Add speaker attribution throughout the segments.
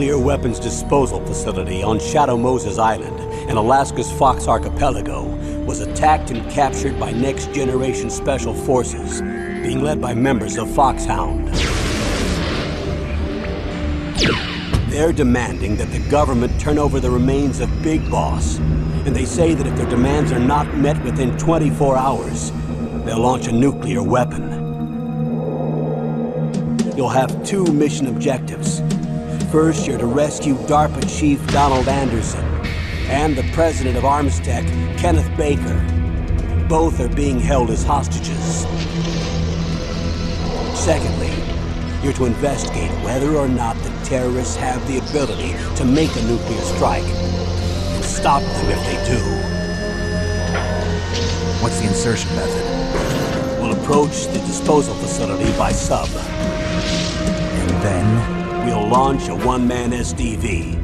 Speaker 1: nuclear weapons disposal facility on Shadow Moses Island in Alaska's Fox Archipelago was attacked and captured by next-generation special forces, being led by members of Foxhound. They're demanding that the government turn over the remains of Big Boss, and they say that if their demands are not met within 24 hours, they'll launch a nuclear weapon. You'll have two mission objectives. First, you're to rescue DARPA Chief Donald Anderson and the president of Armstech, Kenneth Baker. Both are being held as hostages. Secondly, you're to investigate whether or not the terrorists have the ability to make a nuclear strike and stop them if they do.
Speaker 2: What's the insertion method?
Speaker 1: We'll approach the disposal facility by sub.
Speaker 2: And then?
Speaker 1: We'll launch a one-man SDV.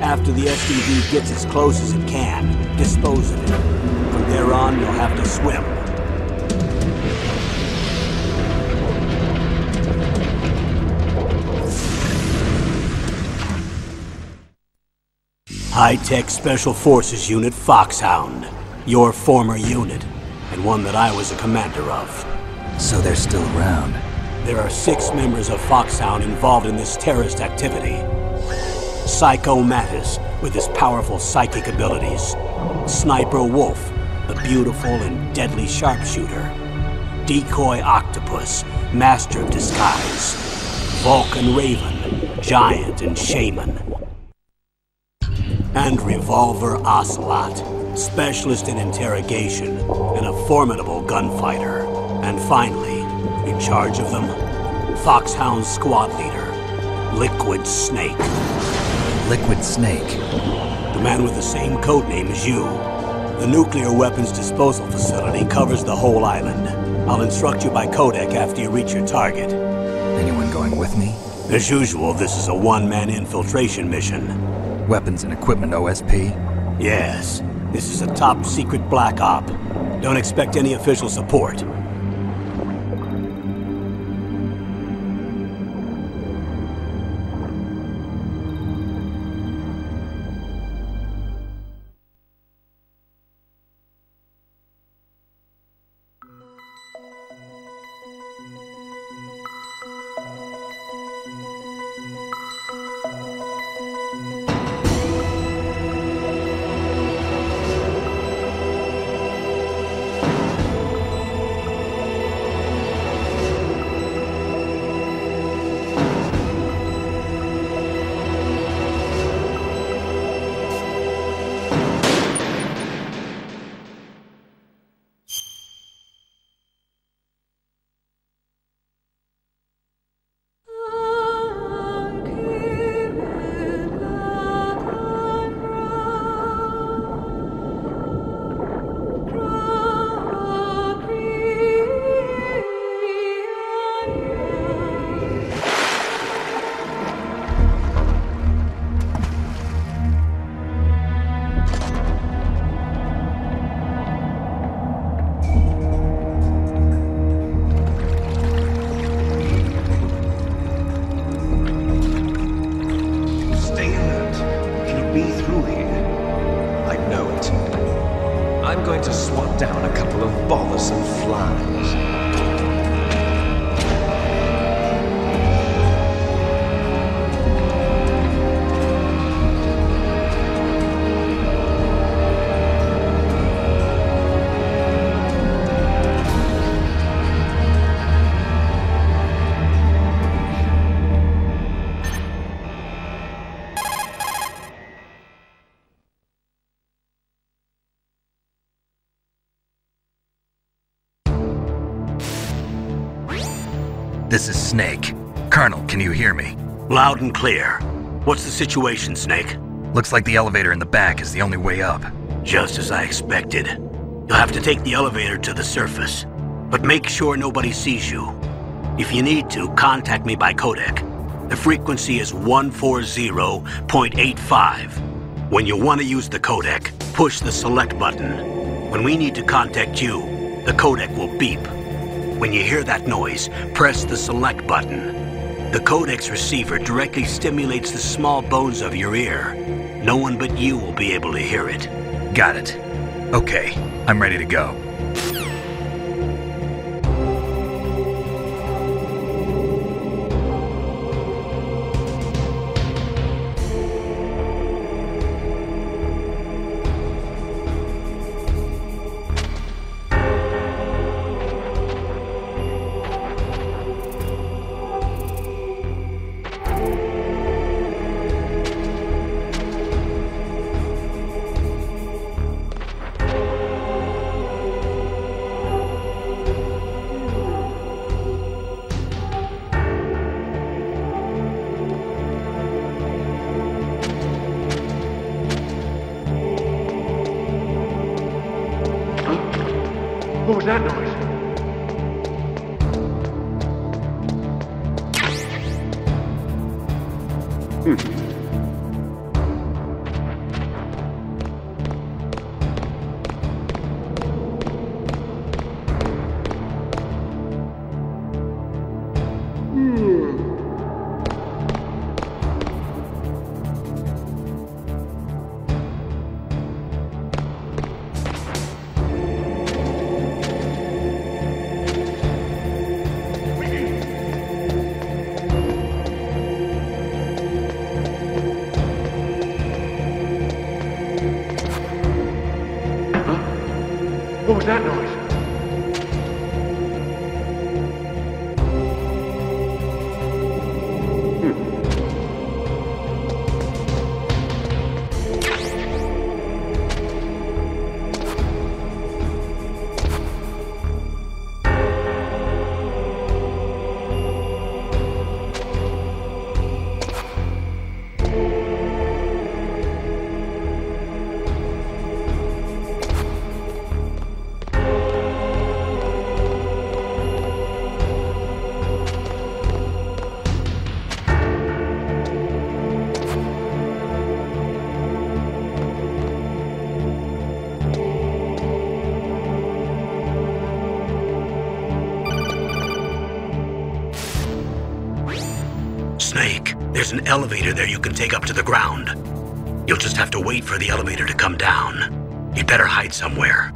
Speaker 1: After the SDV gets as close as it can, dispose of it. From there on, you'll have to swim. High-Tech Special Forces Unit Foxhound. Your former unit, and one that I was a commander of.
Speaker 2: So they're still around.
Speaker 1: There are 6 members of Foxhound involved in this terrorist activity. Psycho Mattis, with his powerful psychic abilities. Sniper Wolf, the beautiful and deadly sharpshooter. Decoy Octopus, master of disguise. Vulcan Raven, giant and shaman. And Revolver Ocelot, specialist in interrogation and a formidable gunfighter. And finally, in charge of them, Foxhound's squad leader, Liquid Snake.
Speaker 2: Liquid Snake?
Speaker 1: The man with the same codename as you. The nuclear weapons disposal facility covers the whole island. I'll instruct you by codec after you reach your target.
Speaker 2: Anyone going with me?
Speaker 1: As usual, this is a one-man infiltration mission.
Speaker 2: Weapons and equipment OSP?
Speaker 1: Yes. This is a top-secret black op. Don't expect any official support.
Speaker 2: This is Snake. Colonel, can you hear me?
Speaker 1: Loud and clear. What's the situation, Snake?
Speaker 2: Looks like the elevator in the back is the only way up.
Speaker 1: Just as I expected. You'll have to take the elevator to the surface, but make sure nobody sees you. If you need to, contact me by codec. The frequency is 140.85. When you want to use the codec, push the select button. When we need to contact you, the codec will beep. When you hear that noise, press the select button. The codex receiver directly stimulates the small bones of your ear. No one but you will be able to hear it.
Speaker 2: Got it. Okay, I'm ready to go.
Speaker 3: What was that noise? What was that noise?
Speaker 1: Snake, there's an elevator there you can take up to the ground. You'll just have to wait for the elevator to come down. You'd better hide somewhere.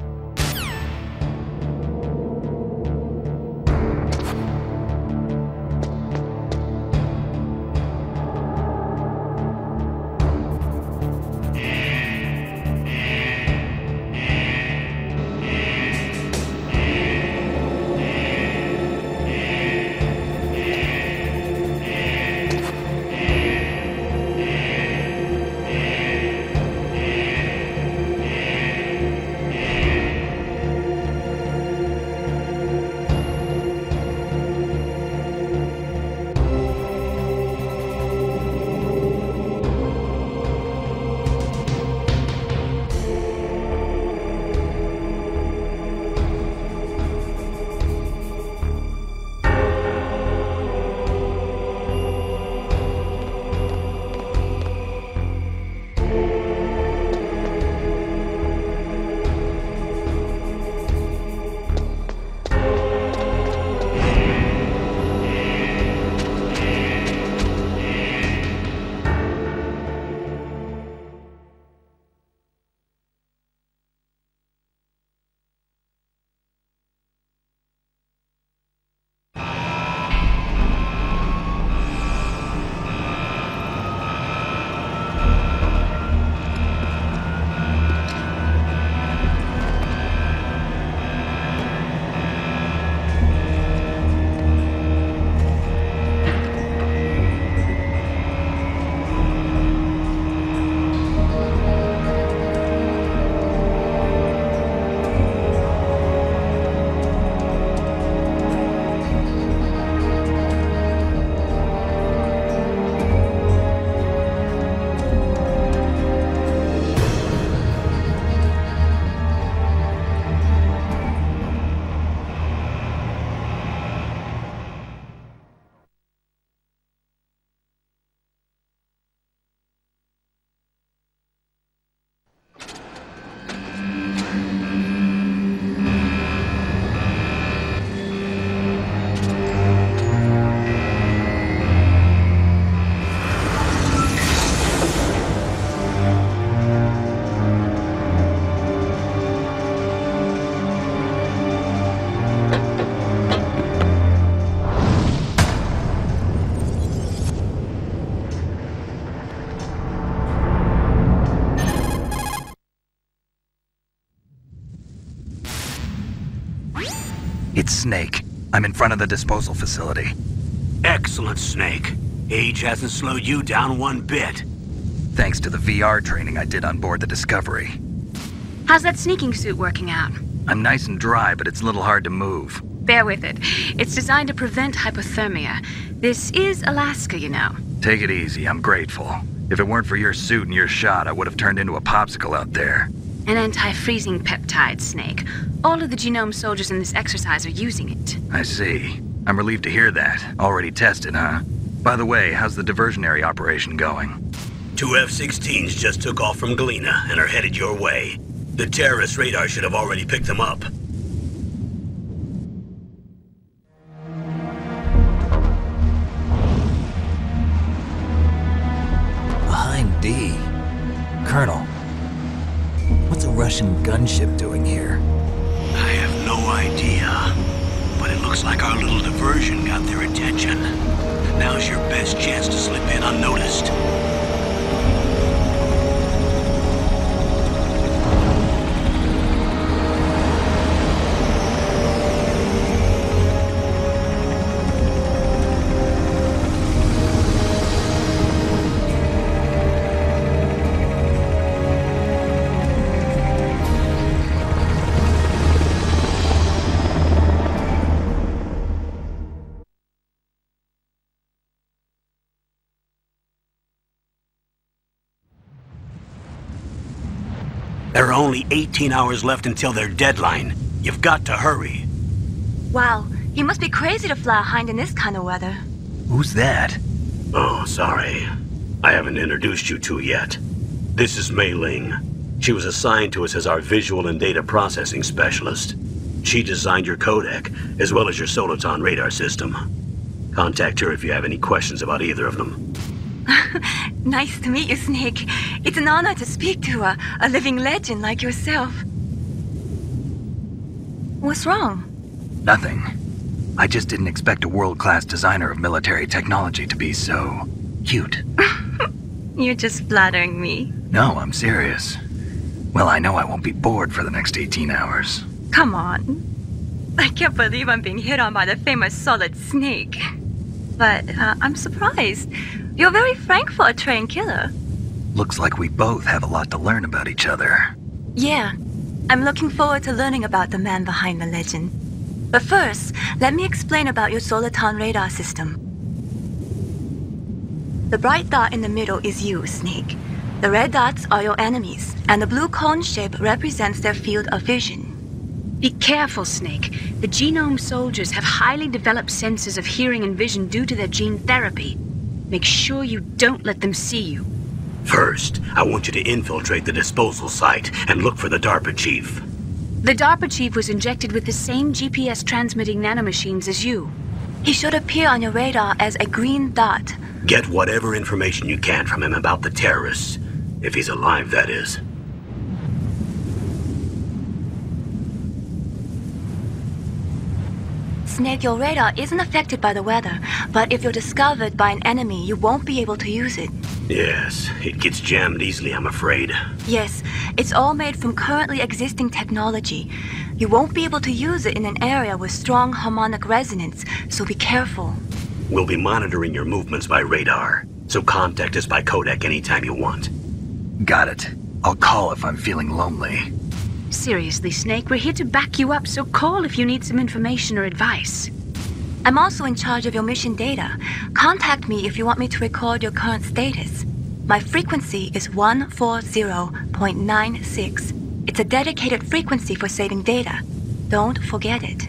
Speaker 2: It's Snake. I'm in front of the disposal facility.
Speaker 1: Excellent, Snake. Age hasn't slowed you down one bit.
Speaker 2: Thanks to the VR training I did on board the Discovery.
Speaker 4: How's that sneaking suit working out?
Speaker 2: I'm nice and dry, but it's a little hard to move.
Speaker 4: Bear with it. It's designed to prevent hypothermia. This is Alaska, you know.
Speaker 2: Take it easy, I'm grateful. If it weren't for your suit and your shot, I would have turned into a popsicle out there.
Speaker 4: An anti-freezing peptide, Snake. All of the genome soldiers in this exercise are using it.
Speaker 2: I see. I'm relieved to hear that. Already tested, huh? By the way, how's the diversionary operation going?
Speaker 1: 2 F-16s just took off from Galena and are headed your way. The terrorist radar should have already picked them up.
Speaker 5: Behind D. Colonel, what's a Russian gunship doing here?
Speaker 1: I have no idea, but it looks like our little diversion got their attention. Now's your best chance to slip in unnoticed. There are only 18 hours left until their deadline. You've got to hurry.
Speaker 6: Wow, you must be crazy to fly a hind in this kind of weather.
Speaker 2: Who's that?
Speaker 1: Oh, sorry. I haven't introduced you to yet. This is Mei Ling. She was assigned to us as our visual and data processing specialist. She designed your codec, as well as your Soliton radar system. Contact her if you have any questions about either of them.
Speaker 6: Nice to meet you, Snake. It's an honor to speak to a living legend like yourself. What's wrong?
Speaker 2: Nothing. I just didn't expect a world-class designer of military technology to be so cute.
Speaker 6: You're just flattering me.
Speaker 2: No, I'm serious. Well, I know I won't be bored for the next 18 hours.
Speaker 6: Come on. I can't believe I'm being hit on by the famous Solid Snake. But I'm surprised. You're very frank for a trained killer.
Speaker 2: Looks like we both have a lot to learn about each other.
Speaker 6: Yeah, I'm looking forward to learning about the man behind the legend. But first, let me explain about your Soliton radar system. The bright dot in the middle is you, Snake. The red dots are your enemies, and the blue cone shape represents their field of vision.
Speaker 4: Be careful, Snake. The genome soldiers have highly developed senses of hearing and vision due to their gene therapy. Make sure you don't let them see you.
Speaker 1: First, I want you to infiltrate the disposal site and look for the DARPA chief.
Speaker 4: The DARPA chief was injected with the same GPS transmitting nanomachines as you.
Speaker 6: He should appear on your radar as a green dot.
Speaker 1: Get whatever information you can from him about the terrorists. If he's alive, that is.
Speaker 6: Snake, your radar isn't affected by the weather, but if you're discovered by an enemy, you won't be able to use it.
Speaker 1: Yes, it gets jammed easily, I'm afraid.
Speaker 6: Yes, it's all made from currently existing technology. You won't be able to use it in an area with strong harmonic resonance, so be careful.
Speaker 1: We'll be monitoring your movements by radar, so contact us by codec anytime you want.
Speaker 2: Got it. I'll call if I'm feeling lonely.
Speaker 4: Seriously, Snake, we're here to back you up, so call if you need some information or advice.
Speaker 6: I'm also in charge of your mission data. Contact me if you want me to record your current status. My frequency is 140.96. It's a dedicated frequency for saving data. Don't forget it.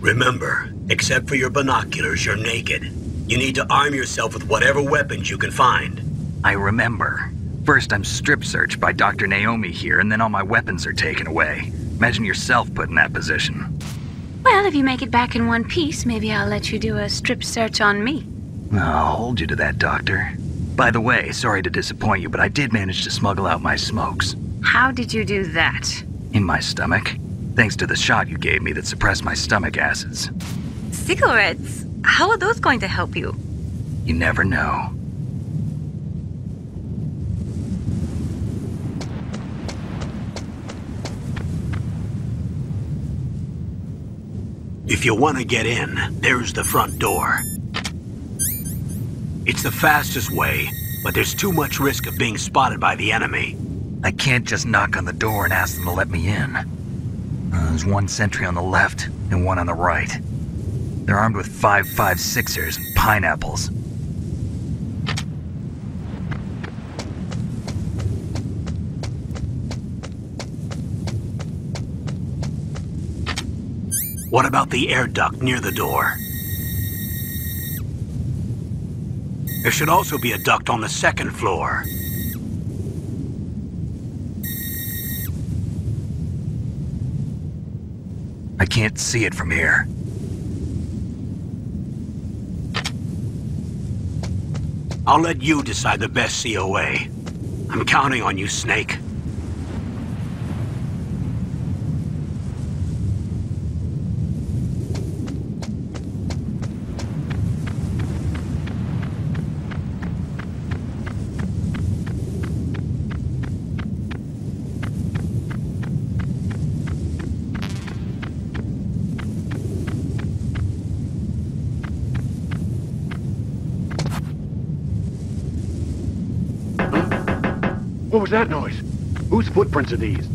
Speaker 1: Remember, except for your binoculars, you're naked. You need to arm yourself with whatever weapons you can find.
Speaker 2: I remember. First, I'm strip searched by Dr. Naomi here, and then all my weapons are taken away. Imagine yourself put in that position.
Speaker 4: Well, if you make it back in one piece, maybe I'll let you do a strip search on me.
Speaker 2: I'll hold you to that, Doctor. By the way, sorry to disappoint you, but I did manage to smuggle out my smokes.
Speaker 4: How did you do that?
Speaker 2: In my stomach. Thanks to the shot you gave me that suppressed my stomach acids.
Speaker 6: Cigarettes? How are those going to help you?
Speaker 2: You never know.
Speaker 1: If you want to get in, there's the front door. It's the fastest way, but there's too much risk of being spotted by the enemy.
Speaker 2: I can't just knock on the door and ask them to let me in. There's one sentry on the left and one on the right. They're armed with 5.56ers and pineapples.
Speaker 1: What about the air duct near the door? There should also be a duct on the second floor.
Speaker 2: I can't see it from here.
Speaker 1: I'll let you decide the best COA. I'm counting on you, Snake.
Speaker 3: What was that noise? Whose footprints are these?